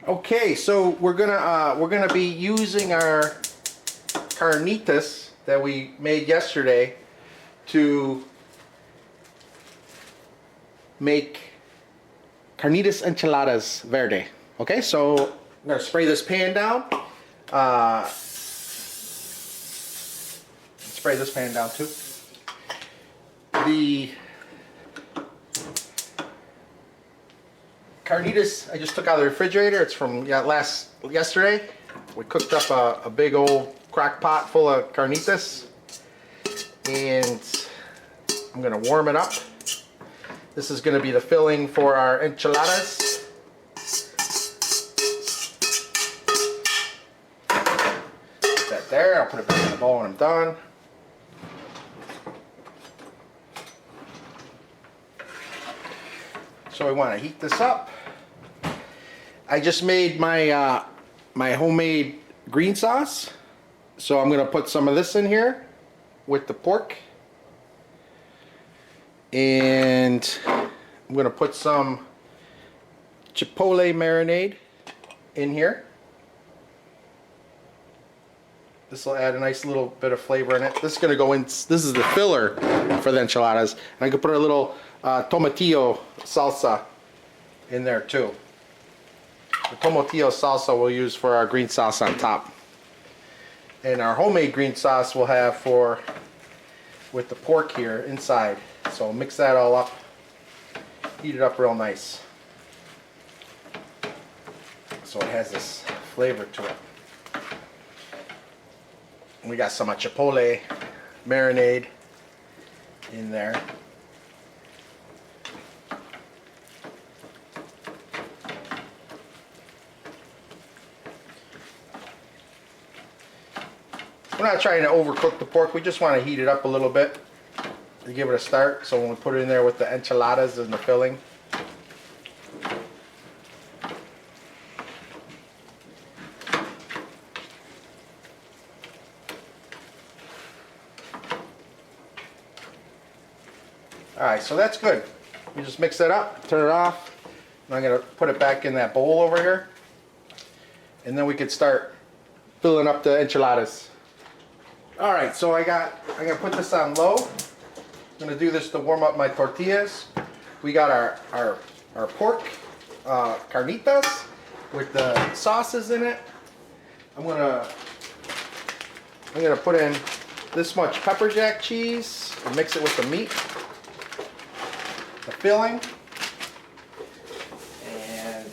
Okay, so we're gonna be using our carnitas that we made yesterday to make carnitas enchiladas verde. Okay, so I'm gonna spray this pan down. Spray this pan down too. The carnitas I just took out of the refrigerator. It's from yesterday. We cooked up a big old crock pot full of carnitas, and I'm gonna warm it up. This is gonna be the filling for our enchiladas. Put that there. I'll put it back in the bowl when I'm done. So we want to heat this up. I just made my my homemade green sauce, so I'm going to put some of this in here with the pork, and I'm going to put some chipotle marinade in here. This will add a nice little bit of flavor in it. This is going to go in. This is the filler for the enchiladas, and I could put a little tomatillo salsa in there too. The tomatillo salsa we'll use for our green sauce on top, and our homemade green sauce we'll have for with the pork here inside. So mix that all up, heat it up real nice, so it has this flavor to it. And we got some chipotle marinade in there. We're not trying to overcook the pork. We just want to heat it up a little bit to give it a start. So when we put it in there with the enchiladas and the filling, alright, so that's good. You just mix that up, turn it off, and I'm going to put it back in that bowl over here, and then we could start filling up the enchiladas. Alright, so I'm going to put this on low. I'm going to do this to warm up my tortillas. We got our pork carnitas with the sauces in it. I'm going to put in this much pepper jack cheese and mix it with the meat, the filling, and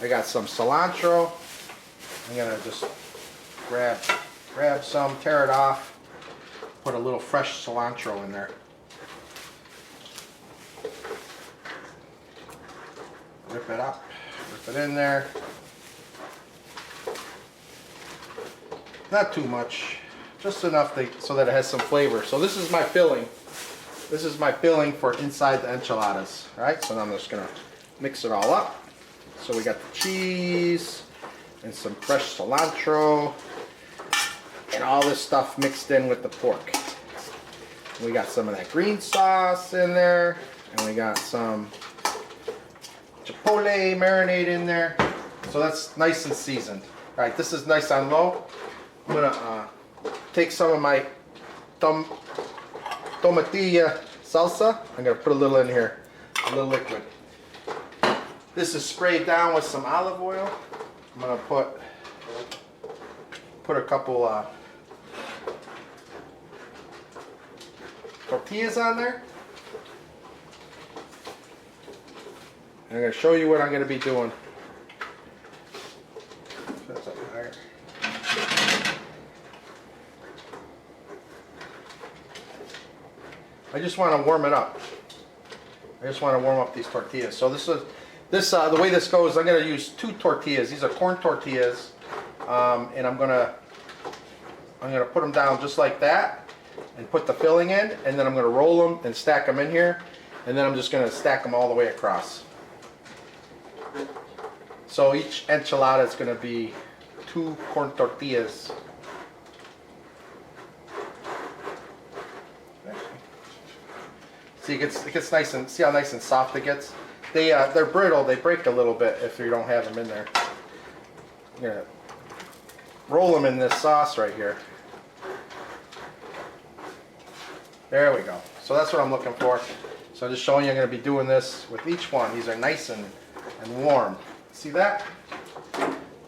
I got some cilantro. I'm gonna just grab some, tear it off, put a little fresh cilantro in there, rip it up, rip it in there, not too much, just enough so that it has some flavor. So this is my filling. This is my filling for inside the enchiladas, right? So now I'm just gonna mix it all up. So we got the cheese and some fresh cilantro and all this stuff mixed in with the pork. We got some of that green sauce in there, and we got some chipotle marinade in there. So that's nice and seasoned. All right, this is nice on low. I'm gonna take some of my tomatillo salsa. I'm going to put a little in here, a little liquid. This is sprayed down with some olive oil. I'm going to put a couple tortillas on there. And I'm going to show you what I'm going to be doing. That's up higher. I just want to warm it up. I just want to warm up these tortillas. So the way this goes, I'm going to use 2 tortillas. These are corn tortillas, and I'm gonna put them down just like that, and put the filling in, and then I'm going to roll them and stack them in here, and then I'm just going to stack them all the way across. So each enchilada is going to be 2 corn tortillas. See, it gets nice and, see how nice and soft it gets? they're brittle. They break a little bit if you don't have them in there. I'm gonna roll them in this sauce right here. There we go. So that's what I'm looking for. So I'm just showing you I'm going to be doing this with each one. These are nice and warm. See that?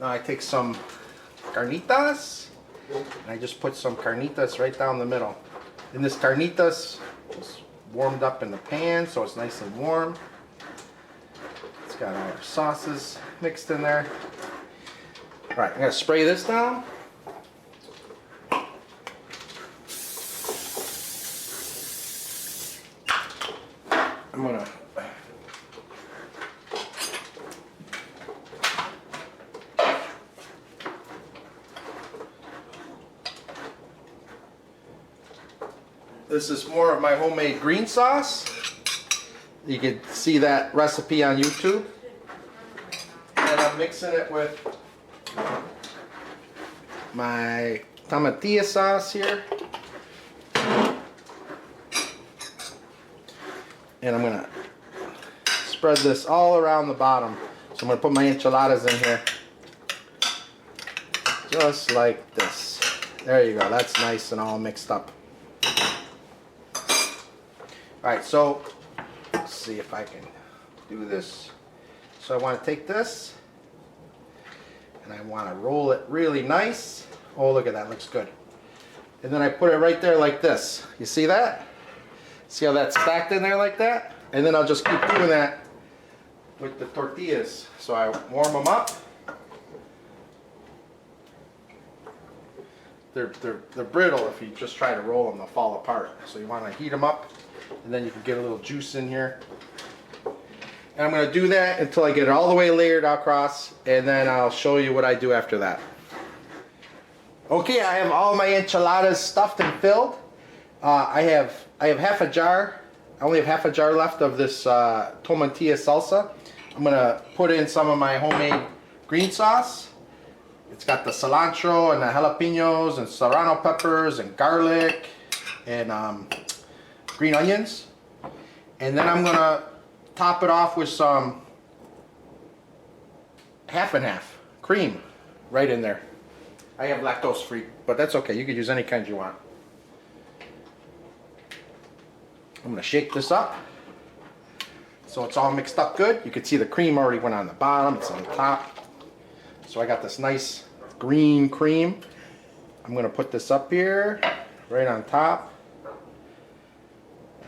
Now I take some carnitas and I just put some carnitas right down the middle. And this carnitas is warmed up in the pan so it's nice and warm. It's got all our sauces mixed in there. Alright, I'm going to spray this down. I'm gonna this is more of my homemade green sauce. You can see that recipe on YouTube. And I'm mixing it with my tomatillo sauce here. And I'm gonna spread this all around the bottom. So I'm gonna put my enchiladas in here. Just like this. There you go, that's nice and all mixed up. Alright, so let's see if I can do this. So I want to take this and I want to roll it really nice. Oh, look at that, looks good. And then I put it right there like this. You see that? See how that's stacked in there like that? And then I'll just keep doing that with the tortillas. So I warm them up. They're brittle. If you just try to roll them, they'll fall apart. So you want to heat them up, and then you can get a little juice in here. And I'm going to do that until I get it all the way layered across, and then I'll show you what I do after that. Okay, I have all my enchiladas stuffed and filled. I have half a jar. I only have half a jar left of this tomatillo salsa. I'm going to put in some of my homemade green sauce. It's got the cilantro and the jalapenos and serrano peppers and garlic and green onions. And then I'm going to top it off with some half and half cream right in there. I have lactose free, but that's okay. You could use any kind you want. I'm going to shake this up so it's all mixed up good. You can see the cream already went on the bottom, it's on top. So I got this nice green cream. I'm going to put this up here right on top.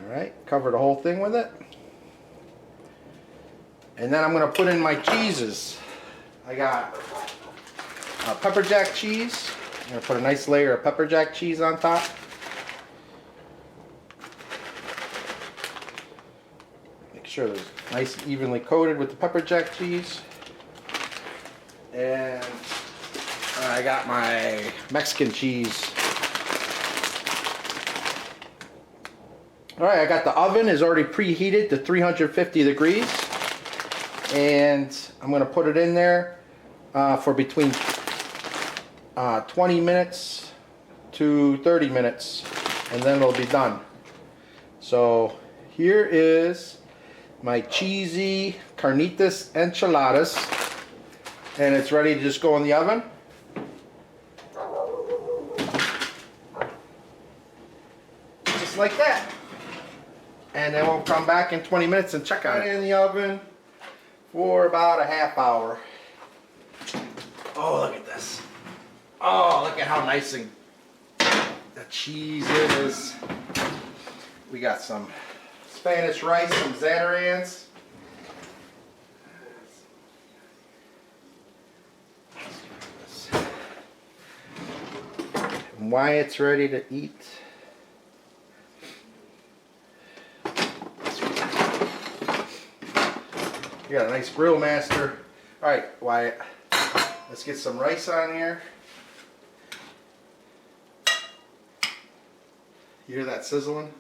Alright, cover the whole thing with it. And then I'm going to put in my cheeses. I got pepper jack cheese. I'm going to put a nice layer of pepper jack cheese on top. Make sure it's nice and evenly coated with the pepper jack cheese. And I got my Mexican cheese. Alright, I got the oven is already preheated to 350 degrees. And I'm going to put it in there for between 20 minutes to 30 minutes. And then it'll be done. So here is my cheesy Carnitas enchiladas. And it's ready to just go in the oven. Just like that. And then we'll come back in 20 minutes and check on it. In the oven for about a half hour. Oh, look at this. Oh, look at how nice and the cheese is. We got some Spanish rice, some Zatarain's. And Wyatt's ready to eat. You got a nice grill master. Alright, Wyatt, let's get some rice on here. You hear that sizzling?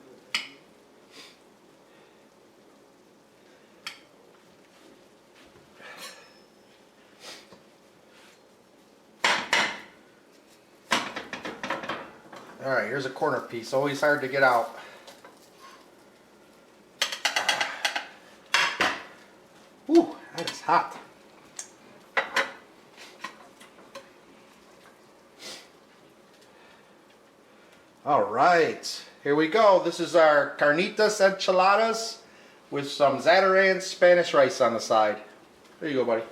Alright, here's a corner piece. Always hard to get out. hot. All right, here we go. This is our Carnitas enchiladas with some Zatarain Spanish rice on the side. There you go, buddy.